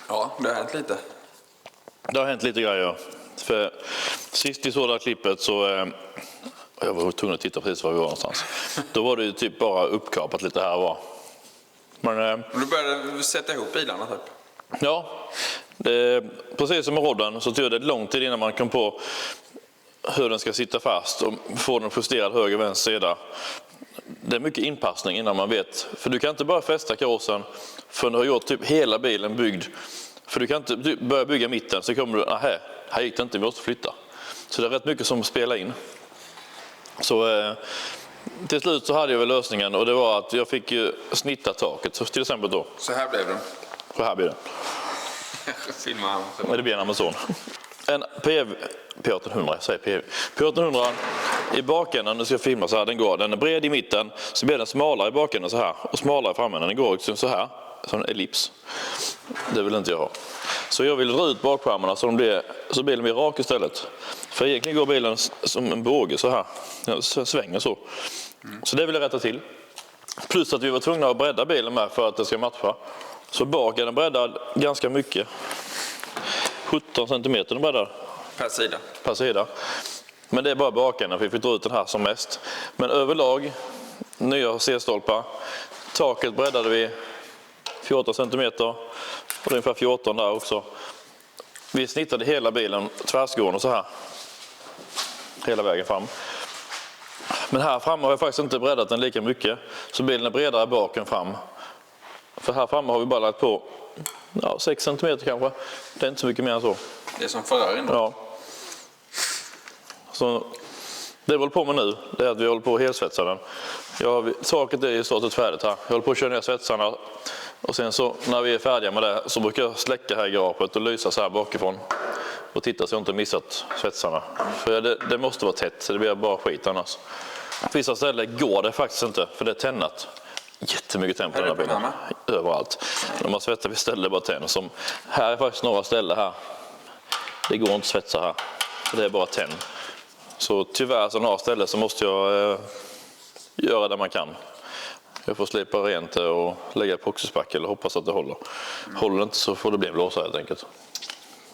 Ja, det har hänt lite. Det har hänt lite grejer. För sist vi såg det här klippet så jag var tvungen att titta precis var vi var någonstans. Då var det ju typ bara uppkapat lite här och var. Men Du började sätta ihop bilarna typ. ja, precis som med rodden så tog det lång tid innan man kom på hur den ska sitta fast och få den justerad höger och vänster sida. Det är mycket inpassning innan man vet. För du kan inte bara fästa karossen för du har gjort typ hela bilen byggd. För du kan inte börja bygga mitten så kommer du, här gick det inte, vi måste flytta. Så det är rätt mycket som spelar in. Så till slut så hade jag väl lösningen och det var att jag fick ju snitta taket. Så till exempel då. Så här blev det. Så här blir det. Filma han. Det blir en Amazon. En P1800, jag säger PV. P1800 i bakänden, nu ska jag filma så här, den är bred i mitten, så blir den smalare i bakänden så här och smalare framme. Den går också så här, som en ellips. Det vill inte jag ha. Så jag vill dra ut bakskärmarna så bilen blir rak istället. För egentligen går bilen som en båge så här, svänger så. Så det vill jag rätta till. Plus att vi var tvungna att bredda bilen med för att det ska matcha. Så bak är den breddad ganska mycket. 17 cm den breddad. Per sida. Men det är bara bakänden för vi får dra ut den här som mest. Men överlag, nya C-stolpar. Taket breddade vi 14 cm. Och det är ungefär 14 där också. Vi snittade hela bilen tvärsgående så här. Hela vägen fram. Men här framme har jag faktiskt inte breddat den lika mycket. Så bilen är bredare bak än fram. För här framme har vi bara lagt på 6 cm kanske. Det är inte så mycket mer än så. Det är som Ferrarin då. Ja. Så det vi håller på med nu det är att vi håller på att helsvetsa den. Taket är i stort sett färdigt här. Jag håller på att köra ner svetsarna. Och sen så när vi är färdiga med det så brukar jag släcka här i garaget och lysa så här bakifrån. Och titta så jag inte missat svetsarna. För det måste vara tätt så det blir bara skit annars. På vissa ställen går det faktiskt inte för det är tännat. Jättemycket tenn på den här bilen. Överallt. När man svettar vid ställen bara tenn. Som här är faktiskt några ställen här. Det går inte att svetsa här. För det är bara tenn. Så tyvärr så några ställen så måste jag göra det man kan. Jag får slipa rent det och lägga epoxyspackel och hoppas att det håller. Håller det inte så får det bli en blåsa helt enkelt.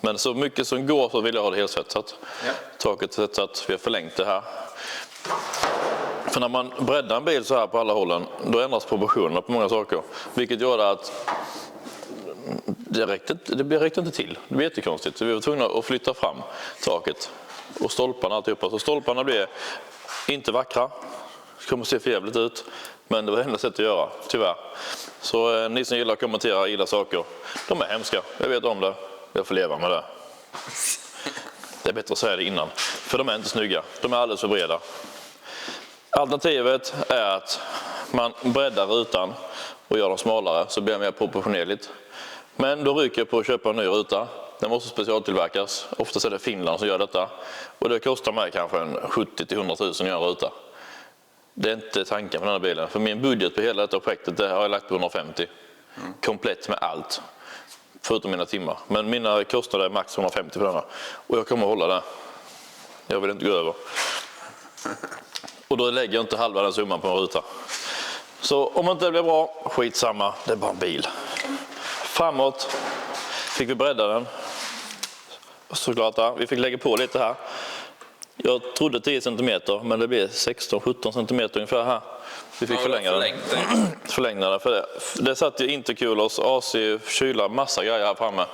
Men så mycket som går så vill jag ha det helsvetsat. Ja. Taket svetsat, vi har förlängt det här. För när man breddar en bil så här på alla hållen, då ändras proportionerna på många saker. Vilket gör att det räckte inte till. Det blir jättekonstigt. Så vi var tvungna att flytta fram taket och stolparna alltihopa. Så stolparna blev inte vackra. Det kommer att se för jävligt ut. Men det var det enda sättet att göra, tyvärr. Så ni som gillar att kommentera illa saker, de är hemska. Jag vet om det. Jag får leva med det. Det är bättre att säga det innan. För de är inte snygga. De är alldeles för breda. Alternativet är att man breddar rutan och gör dem smalare så blir det mer proportionerligt. Men då rycker jag på att köpa en ny ruta. Den måste specialtillverkas. Oftast är det Finland som gör detta. Och det kostar mig kanske 70-100 000 att göra en ruta. Det är inte tanken på den här bilen. För min budget på hela detta projektet det har jag lagt på 150. Komplett med allt. Förutom mina timmar. Men mina kostnader är max 150 för denna. Och jag kommer att hålla det. Jag vill inte gå över. Och då lägger jag inte halva den summan på en ruta. Så om inte det blir bra, skitsamma. Det är bara en bil. Framåt fick vi bredda den. Såklart där. Vi fick lägga på lite här. Jag trodde 10 cm men det blev 16-17 cm ungefär här. Vi fick förlänga den. För det satt ju intercoolers, AC, kyla, massa grejer här framme.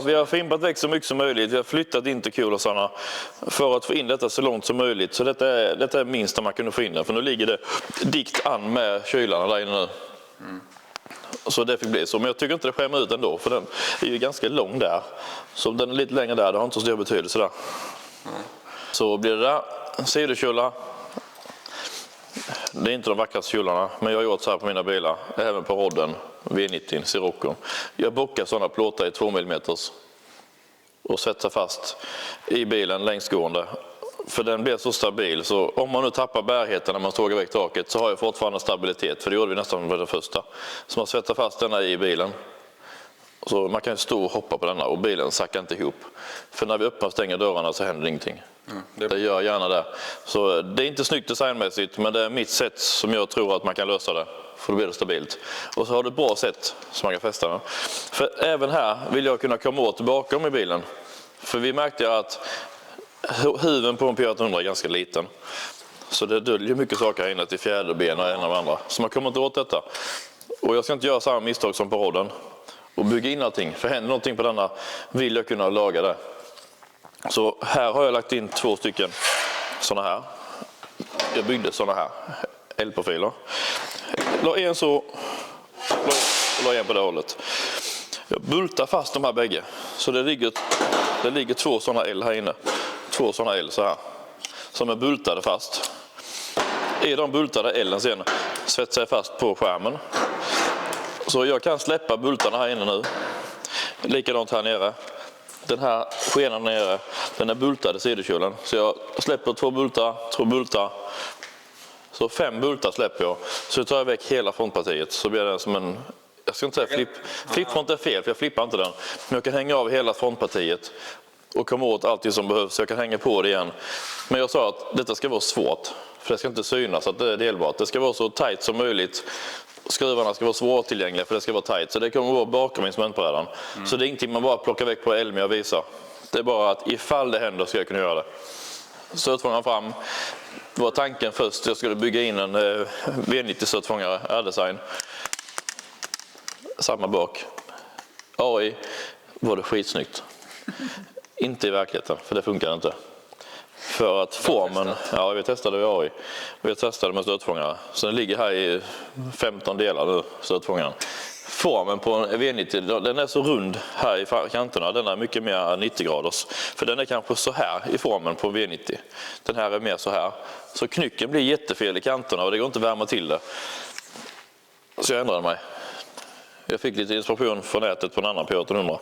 Vi har fimpat väck så mycket som möjligt. Vi har flyttat intercoolersarna för att få in detta så långt som möjligt. Så detta är minsta man kunde få in den. För nu ligger det dikt an med kylarna där inne nu. Så det fick bli så. Men jag tycker inte det skämmer ut ändå. För den är ju ganska lång där. Så om den är lite längre där, det har inte så stor betydelse där. Så blir det där. Sidokyla. Det är inte de vackraste kjolarna, men jag har gjort så här på mina bilar. Även på rodden, V90, Sirocco. Jag bockar sådana plåtar i 2 mm och svetsar fast i bilen längsgående. För den blir så stabil, så om man nu tappar bärheten när man sågar väck taket så har jag fortfarande stabilitet. För det gjorde vi nästan med det första. Så man svetsar fast denna i bilen. Så man kan stå och hoppa på denna och bilen sackar inte ihop. För när vi öppnar och stänger dörrarna så händer ingenting. Det gör gärna det. Så det är inte snyggt designmässigt, men det är mitt sätt som jag tror att man kan lösa det. för då blir det stabilt. Och så har du ett bra sätt som man kan fästa den. För även här vill jag kunna komma åt bakom i bilen. För vi märkte att huven på en P800 är ganska liten. Så det döljer mycket saker här inne till fjäderben och en av andra. Så man kommer inte åt detta. Och jag ska inte göra samma misstag som på rodden och bygga in allting. För händer någonting på denna vill jag kunna laga det. Så här har jag lagt in 2 stycken sådana här. Jag byggde sådana här L-profiler. La en så och la en på det hållet. Jag bultar fast de här bägge. Så det ligger 2 sådana L här inne. 2 sådana L så här. Som är bultade fast. I de bultade L'en sen svetsar jag fast på skärmen. Så jag kan släppa bultarna här inne nu. Likadant här nere. Den här skenan nere, den är bultad i sidokölen. Så jag släpper 2 bultar. Så 5 bultar släpper jag. Så tar jag väck hela frontpartiet. Så blir det som en, jag ska inte säga flippfront är fel för jag flippar inte den. Men jag kan hänga av hela frontpartiet och komma åt allt som behövs. Så jag kan hänga på det igen. Men jag sa att detta ska vara svårt. För det ska inte synas att det är delbart. Det ska vara så tajt som möjligt. Skruvarna ska vara svårtillgängliga för det ska vara tajt. Så det kommer att vara bakom instrumentbrädan. Så det är ingenting man bara plockar väck på Elmi och visar. Det är bara att ifall det händer ska jag kunna göra det. Stötfångaren fram. Det var tanken först. Jag skulle bygga in en V90-stötfångare, R-design. Samma bak. AI var det skitsnyggt. Inte i verkligheten, för det funkar inte. För att formen, ja vi testade med AI. Vi testade med stötfångare. Så den ligger här i 15 delar nu, stötfångaren. Formen på en V90, den är så rund här i kanterna. Den är mycket mer 90 graders. För den är kanske så här i formen på V90. Den här är mer så här. Så knycken blir jättefel i kanterna och det går inte att värma till det. Så jag ändrade mig. Jag fick lite inspiration från nätet på en annan P800.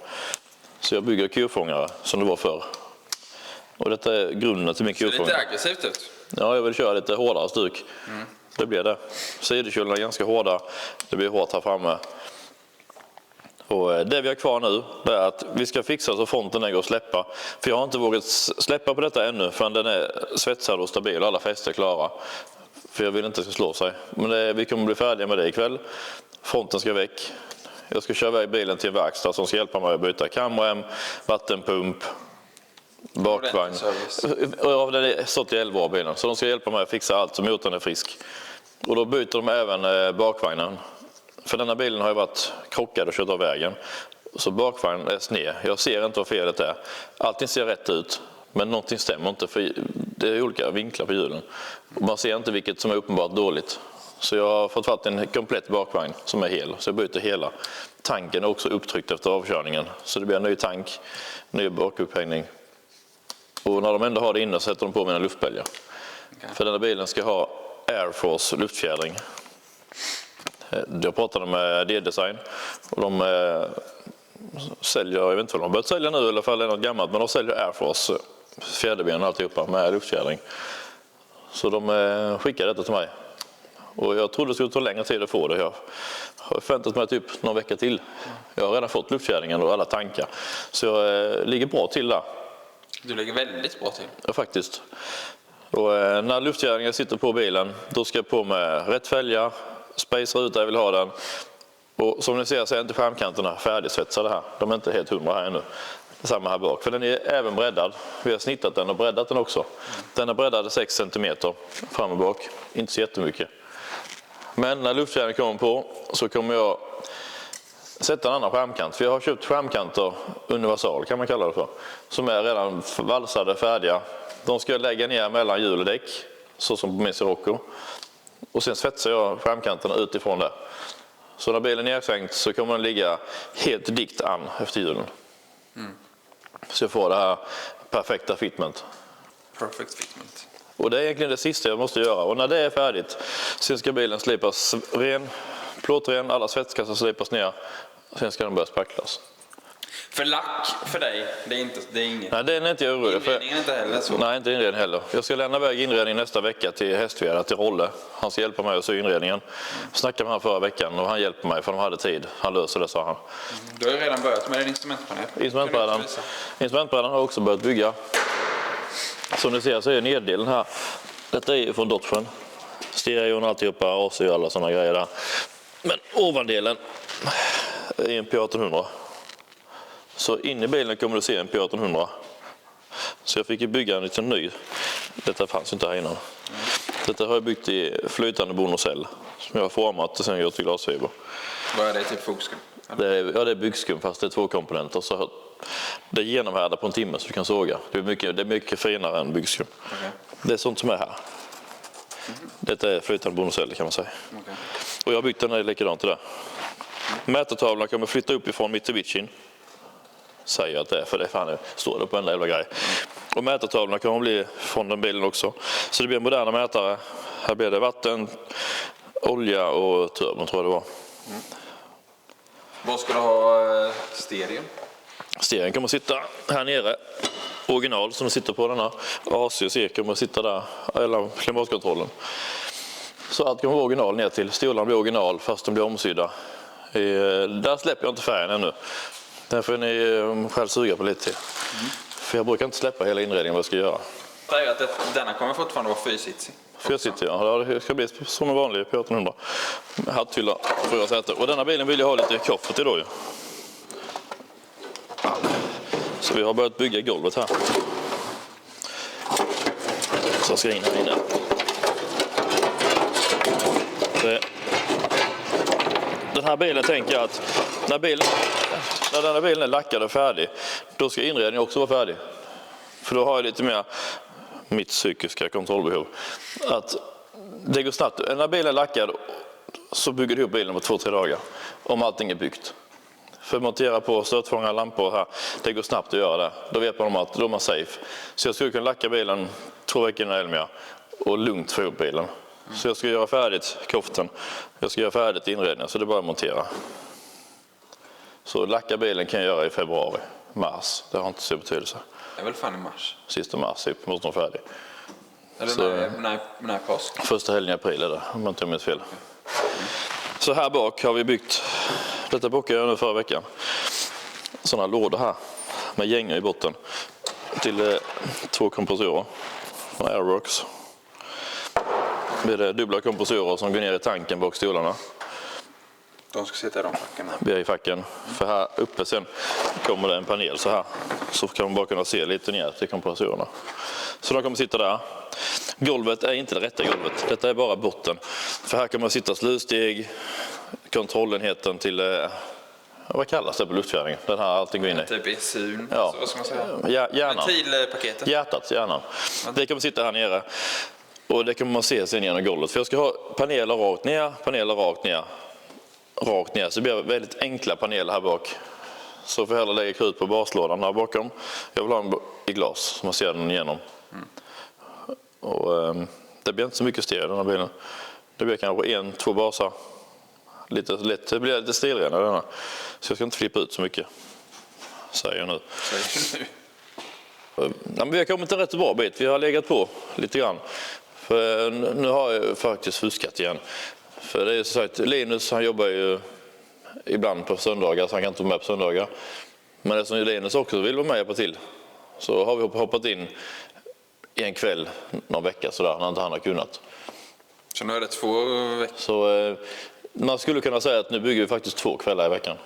Så jag bygger kurfångare som det var förr. Och detta är grunden till min kurfångare. Det ser lite aggressivt ut. Ja, jag vill köra lite hårdare stuk. Det blir det. Sidokölen är ganska hårda. Det blir hårt här framme. Och det vi har kvar nu är att vi ska fixa så fronten går att släppa. För jag har inte vågat släppa på detta ännu förrän den är svetsad och stabil och alla fäster klara. För jag vill inte att det ska slå sig. Men vi kommer bli färdiga med det ikväll. Fronten ska väck. Jag ska köra iväg bilen till en verkstad som ska hjälpa mig att byta kamrem, vattenpump, bakvagn. Och den är stått i 11 år bilen. Så de ska hjälpa mig att fixa allt så motorn är frisk. Och då byter de även bakvagnen. För denna bilen har ju varit krockad och kört av vägen. Så bakvagnen är sned. Jag ser inte vad felet är. Allting ser rätt ut. Men någonting stämmer inte för det är olika vinklar på hjulen. Man ser inte vilket som är uppenbart dåligt. Så jag har fått fatt en komplett bakvagn som är hel. Så jag byter hela. Tanken är också upptryckt efter avkörningen. Så det blir en ny tank, ny bakupphängning. Och när de ändå har det inne så sätter de på mina luftbälgar. Okay. För den här bilen ska ha Air Force luftfjädring. Jag pratade med D-design och de säljer, jag vet inte vad de har börjat sälja nu eller fall är något gammalt, men de säljer Air Force fjäderben och alltihopa med luftfjädring. Så de skickade detta till mig. Och jag trodde det skulle ta längre tid att få det. Jag har förväntat mig typ någon vecka till. Jag har redan fått luftfjädringen och alla tankar. Så jag ligger bra till där. Du ligger väldigt bra till. Ja, faktiskt. Och när luftfjädringen sitter på bilen, då ska jag på med rätt fälgar, space-ruta, jag vill ha den. Och som ni ser så är inte skärmkanterna färdigsvetsade här. De är inte helt 100 här ännu. Samma här bak. För den är även breddad. Vi har snittat den och breddat den också. Den är breddad 6 cm fram och bak. Inte så jättemycket. Men när luftfjädringen kommer på så kommer jag sätta en annan skärmkant. För jag har köpt skärmkanter universal kan man kalla det för. Som är redan valsade, färdiga. De ska jag lägga ner mellan hjul och däck. Så som på min Sirocco. Och sen svetsar jag skärmkanterna utifrån det. Så när bilen är nedsänkt så kommer den ligga helt dikt an efter hjulen. Så jag får det här perfekta fitment. Perfect fitment. Och det är egentligen det sista jag måste göra. Och när det är färdigt, sen ska bilen slipas ren, plåtren, alla svetskassar slipas ner. Sen ska den börja spacklas. För lack för dig, det är inget. Nej, det är inte jag orolig för. Inredningen är inte heller så. Nej, inte inredningen heller. Jag ska lämna iväg inredningen nästa vecka till Hästveda, till Rolle. Han ska hjälpa mig att sy inredningen. Jag snackade med han förra veckan och han hjälper mig för de hade tid. Han löser det, sa han. Du har ju redan börjat med din instrumentpanel. Instrumentbrädan har också börjat bygga. Som ni ser så är neddelen här. Detta är från Dodgen. Stereon, alltihopa, AC och alla sådana grejer där. Men ovandelen är en P1800. Så in i bilen kommer du se en P1800. Så jag fick ju bygga en liten ny. Detta fanns inte här innan. Detta har jag byggt i flytande bonocell som jag har format och sen gjort i glasfiber. Vad är det, typ fogskum? Det är byggskum fast det är 2 komponenter. Så det är genomhärdar på en timme så du kan såga. Det är mycket finare än byggskum. Okay. Det är sånt som är här. Detta är flytande bonocell kan man säga. Okay. Och jag har byggt den här likadant till det. Mätartavlan kommer flytta upp ifrån Mitsubishi. Säger att det är, för det fan står det på en jävla grej. Och mätartavlorna kommer bli från den bilen också. Så det blir en moderna mätare. Här blir det vatten, olja och turbon tror jag det var. Vad ska du ha stereo? Stereon kommer sitta här nere. Original som sitter på denna. AC och C kommer sitta där. Eller klimatkontrollen. Så allt kommer vara original ner till. Stolarna blir original fast de blir omsydda. Där släpper jag inte färgen ännu. Den får ni själv suga på lite till. För jag brukar inte släppa hela inredningen vad jag ska göra. Säg att denna kommer fortfarande vara 4-sitsig. 4-sitsig, ja. Det ska bli som en vanlig P1800. Hatthylla, 4 säten. Och denna bilen vill jag ha lite koffert idag ju. Så vi har börjat bygga golvet här. Så jag ska in här inne. Den här bilen tänker jag att när den här bilen är lackad och färdig, då ska inredningen också vara färdig. För då har jag lite mer mitt psykiska kontrollbehov. Att det går snabbt. När bilen är lackad så bygger du upp bilen på 2-3 dagar. Om allting är byggt. För att montera på stötfångare, lampor här, det går snabbt att göra det. Då vet man om att då är man safe. Så jag skulle kunna lacka bilen 2 veckor innan Elmia och lugnt få upp bilen. Så jag ska göra färdigt koften. Jag ska göra färdigt inredningen så det är bara att montera. Så lacka bilen kan jag göra i februari, mars. Det har inte så betydelse. Det är väl fan i mars? Sista mars typ, måste de vara färdig. Eller Så, när påsk? Första helgen i april är det, om jag inte minns fel. Så här bak har vi byggt, detta bockade jag nu förra veckan. Sådana lådor här med gängor i botten. Till 2 kompressorer från Airworks. Det är dubbla kompressorer som går ner i tanken bak stolarna. De ska sitta i de facken. Vi är i facken. För här uppe sen kommer det en panel så här. Så kan man bara kunna se lite ner till kompressorerna. Så de kommer sitta där. Golvet är inte det rätta golvet. Detta är bara botten. För här kan man sitta slutsteg, kontrollenheten till, vad kallas det på luftfjädringen? Den här allting går in i. Typ ECUn, ja. så vad ska man säga? Hjärnan. Ventilpaketet. Hjärnan. Det kommer sitta här nere. Och det kan man se sen genom golvet. För jag ska ha paneler rakt ner, rakt ner. Så det blir väldigt enkla paneler här bak. Så får jag hellre lägga krut på baslådan här bakom. Jag vill ha den i glas så man ser den igenom. Och det blir inte så mycket stereo i den här bilen. Det blir kanske 1-2 basar. Lite lätt. Det blir lite stilrenare denna. Så jag ska inte flippa ut så mycket. Säger jag nu. Ja, men vi har kommit en rätt bra bit. Vi har legat på lite grann. För nu har jag faktiskt fuskat igen. För det är så att Linus han jobbar ju ibland på söndagar så han kan inte vara med på söndagar. Men eftersom Linus också vill vara med och hjälpa till så har vi hoppat in en kväll någon vecka sådär när inte han har kunnat. Så nu är det 2 veckor? Så man skulle kunna säga att nu bygger vi faktiskt 2 kvällar i veckan.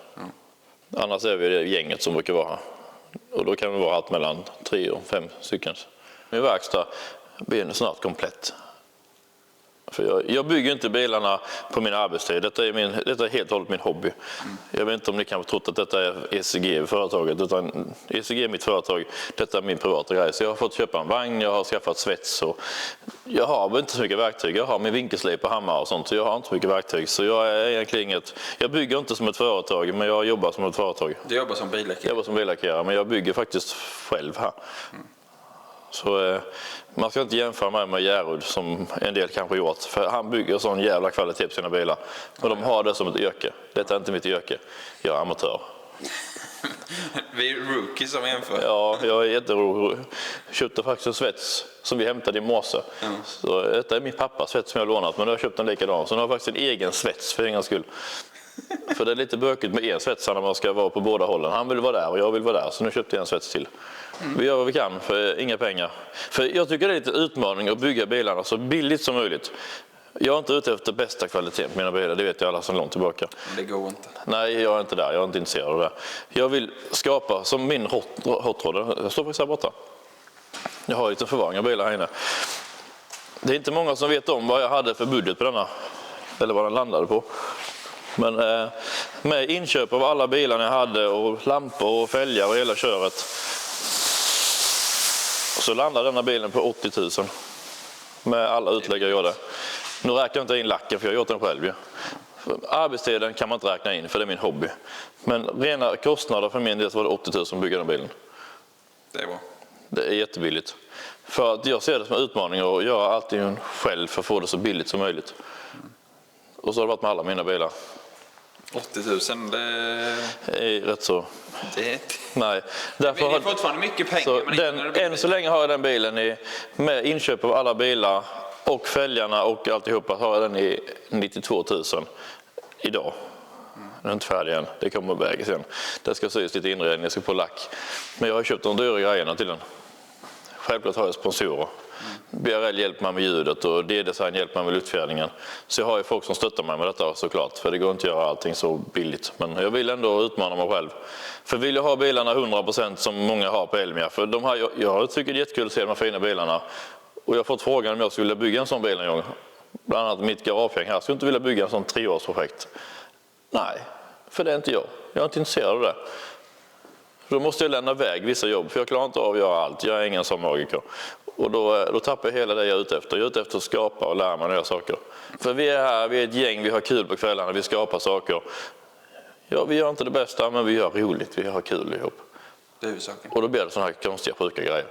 Annars är vi det gänget som brukar vara här. Och då kan vi vara allt mellan 3 och 5 stycken. Min verkstad blir snart komplett. För jag bygger inte bilarna på min arbetstid. Detta är helt och hållet min hobby. Jag vet inte om ni kan ha trott att detta är ECG-företaget. Utan ECG är mitt företag. Detta är min privata grej. Så jag har fått köpa en vagn, jag har skaffat svets. Och jag har inte så mycket verktyg. Jag har min vinkelslip och hammare och sånt. Så jag har inte så mycket verktyg. Så jag är egentligen jag bygger inte som ett företag, men jag jobbar som ett företag. Du jobbar som billackerare? Jag jobbar som billackerare, men jag bygger faktiskt själv här. Så man ska inte jämföra mig med Järud som en del kanske gjort. För han bygger sån jävla kvalitet på sina bilar. Och de har det som ett yrke. Detta är inte mitt yrke. Jag är amatör. Vi är rookies som jämför. Ja, jag är jätterolig. Jag köpte faktiskt en svets som vi hämtade i morse. Så detta är min pappas svets som jag har lånat. Men nu har jag köpt en likadan. Så nu har jag faktiskt en egen svets för ingen skull. För det är lite bökigt med en svets när man ska vara på båda hållen. Han vill vara där och jag vill vara där. Så nu köpte jag en svets till. Vi gör vad vi kan för inga pengar. För jag tycker det är lite utmaning att bygga bilarna så billigt som möjligt. Jag är inte ute efter bästa kvaliteten på mina bilar, det vet jag alla som långt tillbaka. Det går inte. Nej, jag är inte där, jag är inte intresserad av det. Jag vill skapa, som min hot rod, jag står faktiskt här borta. Jag har lite förvaring av bilar här inne. Det är inte många som vet om vad jag hade för budget på denna, eller vad den landade på. Men med inköp av alla bilarna jag hade och lampor och fälgar och hela köret, så landade denna bilen på 80 000 med alla utlägg jag gjorde. Nu räknar jag inte in lacken för jag har gjort den själv ju. Arbetstiden kan man inte räkna in för det är min hobby. Men rena kostnader för min del så var det 80 000 att bygga den bilen. Det är bra. Det är jättebilligt. För att jag ser det som en utmaning att göra allting själv för att få det så billigt som möjligt. Och så har det varit med alla mina bilar. 80 000, det är rätt så. Det är Nej. Därför det är fortfarande mycket pengar. Så men än så länge har jag den bilen med inköp av alla bilar och fälgarna och alltihopa har jag den i 92 000 idag. Den är inte färdig än, det kommer iväg sen. Det ska sys lite inredning, jag ska på lack. Men jag har köpt de dyra grejerna till den. Självklart har jag sponsorer. BRL hjälper mig med ljudet och D-design hjälper mig med luftfjädringen. Så jag har ju folk som stöttar mig med detta såklart. För det går inte att göra allting så billigt. Men jag vill ändå utmana mig själv. För vill jag ha bilarna 100% som många har på Elmia. För jag tycker det är jättekul att se de här fina bilarna. Och jag har fått frågan om jag skulle bygga en sån bil en gång. Bland annat mitt garagehäng här. Jag skulle inte vilja bygga en sån 3-årsprojekt. Nej, för det är inte jag. Jag är inte intresserad av det. Då måste jag lämna iväg vissa jobb, för jag klarar inte av att göra allt. Jag är ingen sån magiker. Och då tappar jag hela det jag är ute efter. Jag är ute efter att skapa och lära mig nya saker. För vi är här, vi är ett gäng, vi har kul på kvällarna, vi skapar saker. Ja, vi gör inte det bästa, men vi gör roligt, vi har kul ihop. Det är ju saken. Och då blir det såna här konstiga sjuka grejer.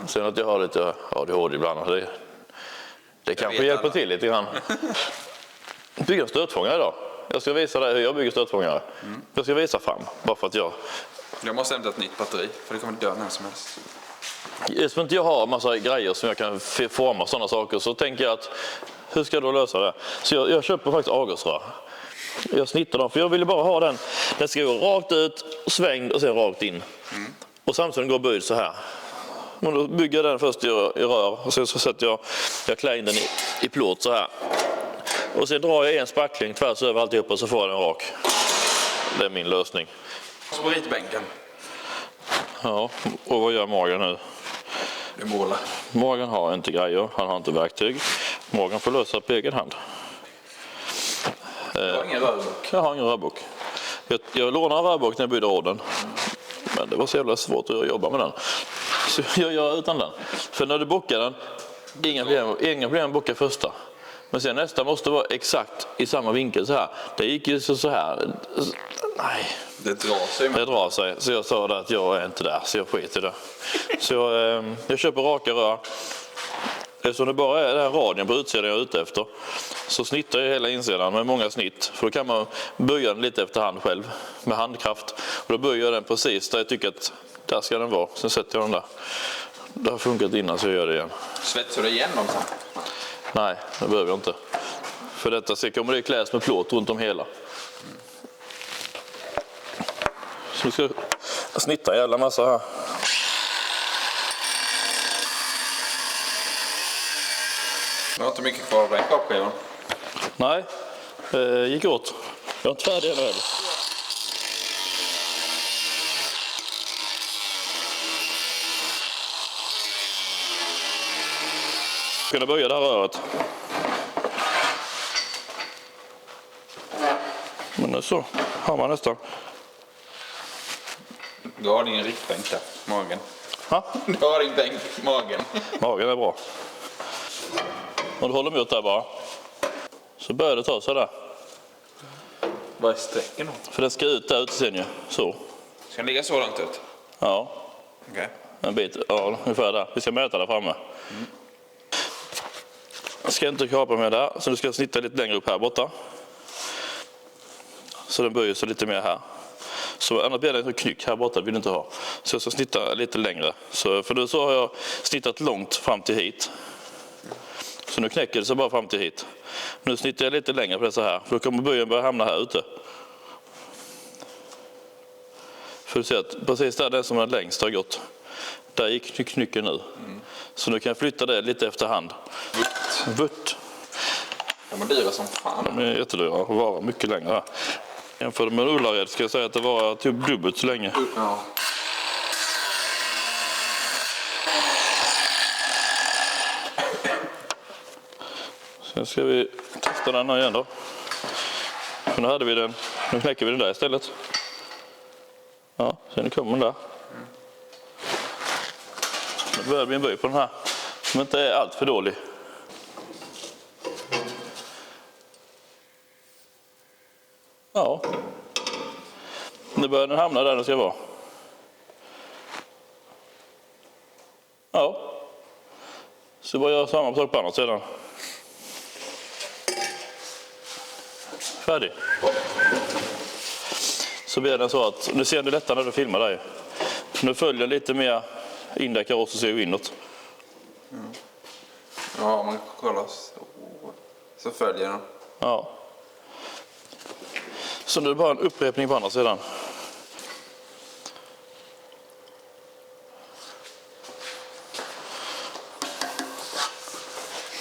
Sen att jag har lite ADHD ibland, det kanske hjälper till lite grann. Bygga en stötfångare idag. Jag ska visa dig hur jag bygger stötfångare. Jag ska visa fram, bara för att jag måste hämta ett nytt batteri, för det kommer dö när som helst. Eftersom inte jag har massa grejer som jag kan forma sådana saker, så tänker jag att hur ska jag då lösa det? Så jag köper faktiskt avgasrör. Jag snittar dem, för jag ville bara ha den ska gå rakt ut, svängd och sen rakt in. Och samtidigt går böjd så här. Och då bygger jag den först i rör och sen så sätter jag klär in den i plåt så här. Och sen drar jag en spackling tvärs över alltihopa så får jag den rak. Det är min lösning. Spritbänken. Ja, och vad gör Morgan nu? Du målar. Morgan har inte grejer, han har inte verktyg. Morgan får lösa på egen hand. Jag har ingen rörbok. Jag har ingen rörbok. Jag lånade en rörbok när jag byggde råden. Men det var så jävla svårt att jobba med den. Så jag gör utan den. För när du bockar den, inga problem att bocka första. Men sen nästa måste vara exakt i samma vinkel så här. Det gick ju så här. Nej. Det drar sig. Det drar sig. Så jag sa att jag är inte där, så jag skiter i det. Så jag köper raka rör. Eftersom det bara är den här radien på utsidan jag är ute efter, så snittar jag hela insidan med många snitt. För då kan man böja den lite efter hand själv med handkraft. Och då böjer jag den precis där jag tycker att där ska den vara. Sen sätter jag den där. Det har funkat innan så jag gör det igen. Svetsar du igenom sen? Nej, det behöver jag inte. För detta så kommer det kläs med plåt runt om hela. Så ska jag snitta en jävla massa här. Du har inte mycket kvar av den kappskivan. Nej, gick åt. Jag är inte färdig ännu heller. Ska jag börja det här röret? Men nu så har man nästan. Du har din riktbänk där, magen. Ha? Du har din bänk, magen. Magen är bra. Och du håller emot där bara. Så börjar det ta sig där. Vad är sträcken då? För det ska ut där ute sen ju. Så. Ska den ligga så långt ut? Ja. Okej. En bit. Ja, ungefär där. Vi ska mäta där framme. Jag ska inte kapa med där. Så nu ska jag snitta lite längre upp här borta. Så den böjer sig lite mer här. Så annars blir det en knyck här borta, vill du inte ha. Så jag ska snitta lite längre. Så, för då så har jag snittat långt fram till hit. Så nu knäcker det sig bara fram till hit. Nu snittar jag lite längre på det så här. För då kommer böjen börja hamna här ute. För du ser att precis där den som är längst har gått. Där gick knycken nu. Så nu kan jag flytta det lite efterhand. Vutt. De är dyra som fan. De är jättedyra och varar mycket längre här. Jämfört med Ullared ska jag säga att det var typ dubbelt så länge. Ja. Sen ska vi testa den här igen då. Men nu hade vi den. Nu knäcker vi den där istället. Ja, sen kommer den där. Nu börjar vi en böj på den här. Som inte är allt för dålig. Ja. Nu börjar den hamna där den ska vara. Ja. Så bara göra samma sak på andra sidan. Färdig. Så blir det så att, nu ser du lättare när du filmar där. Nu följer lite mer in där karossen ser ju inåt. Ja, man kollar så följer den. Ja. Så nu är det bara en upprepning på andra sidan.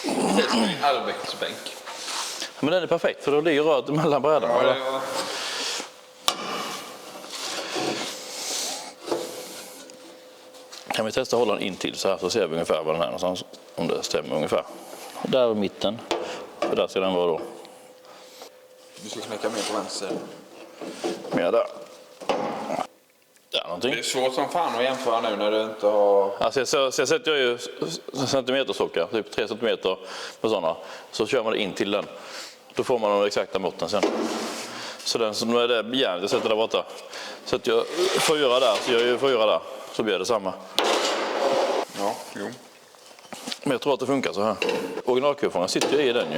Det är som en arbetsbänk. Men den är perfekt för då ligger röret mellan brädorna. Ja, det var... Kan vi testa att hålla den in till så här så ser vi ungefär vad den är någonstans. Om det stämmer ungefär. Där i mitten. För där ska den vara då. Du ska knäcka mer på vänster. Mer där. Där någonting. Det är svårt som fan att jämföra nu när du inte har... Alltså så sätter jag ju centimetersockar, typ 3 centimeter med sådana. Så kör man det in till den. Då får man de exakta måtten sen. Så den som är det järnet jag sätter där borta. Sätter jag 4 där så gör jag 4 där. Så blir det samma. Ja, jo. Men jag tror att det funkar så här. Originalkurvfångaren sitter ju i den ju.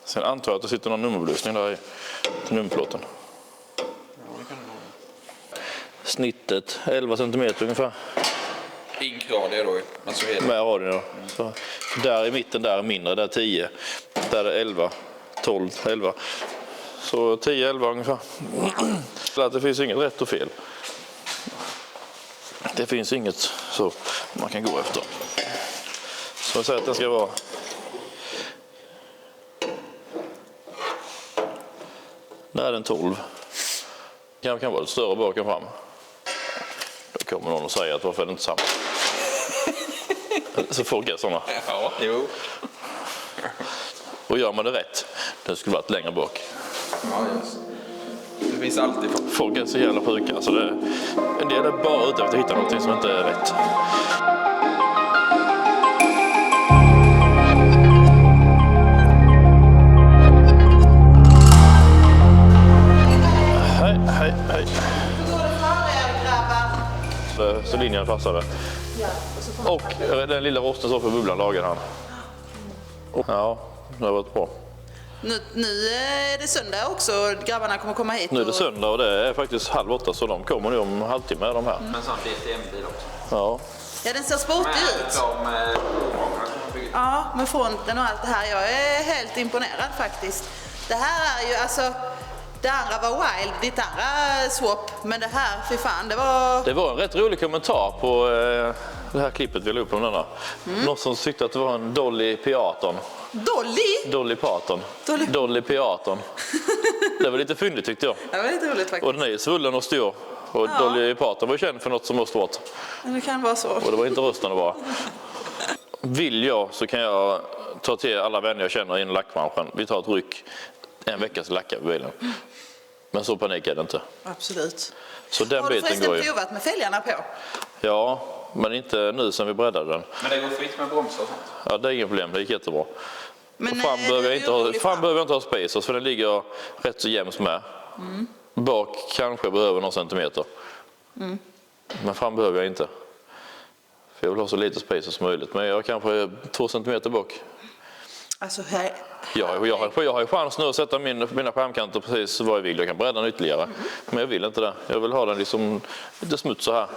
Sen antar jag att det sitter någon nummerbelysning där i till nummerplåten. Ja, det kan det vara. Snittet 11 centimeter ungefär. Inkradig då, alltså hela. Med radion då. Så där i mitten där är mindre, där är 10. Där är 11, 12, 11. Så 10, 11 ungefär. Det finns inget rätt och fel. Det finns inget så man kan gå efter. Så jag säger att den ska vara... Där är den 12. Kan vara lite större bak och fram. Då kommer någon och säger att varför är det inte samma? Så folk är sådana. Ja, jo. Och gör man det rätt, den skulle varit längre bak. Ja, just. Det finns alltid folk. Folk är så jävla sjuka. Så en del är bara ute efter att hitta någonting som inte är rätt. Hej. Så linjen fastade. Och den lilla rosten så för bubblan lagade han. Ja, det har varit bra. Nu är det söndag också, grabbarna kommer komma hit. Nu är det söndag och det är faktiskt 7:30 så de kommer nu om en halvtimme de här. Men sån DTM-bil också. Ja. Ja, den ser sportig ut. Ja, med fronten och allt det här. Jag är helt imponerad faktiskt. Det här är ju alltså... Det andra var wild, ditt andra swap. Men det här, fy fan, Det var en rätt rolig kommentar på det här klippet vi la upp om denna. Någon som tyckte att det var en Dolly P18. Dolly? Dolly P18. Dolly P18. Det var lite fyndigt tyckte jag. Det var lite roligt faktiskt. Och den är svullen och stor. Och Ja. Dolly P18 var känd för något som var stort. Det kan vara så. Och det var inte rösten det var. Vill jag så kan jag ta till alla vänner jag känner inom lackbranschen. Vi tar ett ryck. En vecka så lackar vi bilen. Men så panik är det inte. Absolut. Så den Har du biten förresten går ju. provat med fälgarna på? Ja, men inte nu sen vi breddade den. Men det går fritt med bromsar och sånt. Ja, det är inget problem. Det gick jättebra. Men Fram behöver jag inte ha spacers för den ligger rätt så jämnt med. Bak kanske behöver någon centimeter. Men fram behöver jag inte. För jag vill ha så lite spacers som möjligt. Men jag kanske 2 centimeter bak. Alltså här... Jag har ju chans nu att sätta mina skärmkanter precis vad jag vill. Jag kan bredda den ytterligare. Men jag vill inte det. Jag vill ha den liksom lite smuts så här.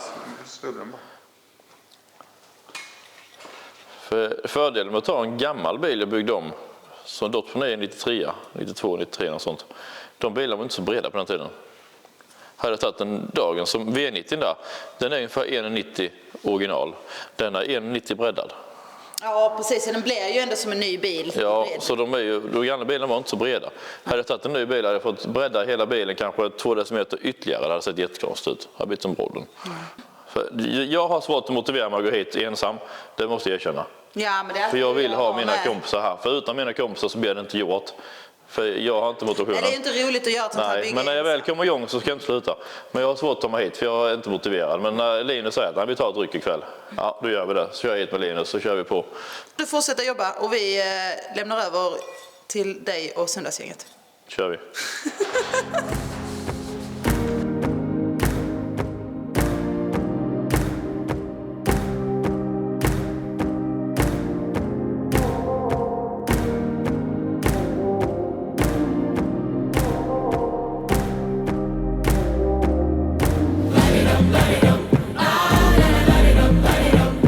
För fördelen med att ta en gammal bil jag byggde om som Dodge är 93, 92, 93 och sånt. De bilarna var inte så breda på den tiden. Hade jag tagit en dagen som V90 där, den är ungefär 1,90 original. Den är 1,90 breddad. Ja, precis. Den blir ju ändå som en ny bil. Ja, så de gamla bilarna var inte så breda. Hade jag tagit en ny bil hade jag fått bredda hela bilen kanske 2 decimeter ytterligare. Det hade sett jättekonstigt ut. Det hade blivit som brodden. Jag har svårt att motivera mig att gå hit ensam. Det måste jag erkänna. Ja, men det är för jag vill ha mina kompisar här. För utan mina kompisar så blir det inte gjort. För jag har inte motivationen. Nej, det är inte roligt att göra sånt här bygge. Men när jag väl kommer igång så ska jag inte sluta. Men jag har svårt att ta mig hit för jag är inte motiverad. Men när Linus säger att vi tar ett dryck ikväll. Ja, då gör vi det. Så kör jag hit med Linus så kör vi på. Du fortsätter jobba och vi lämnar över till dig och Söndagsgänget. Kör vi.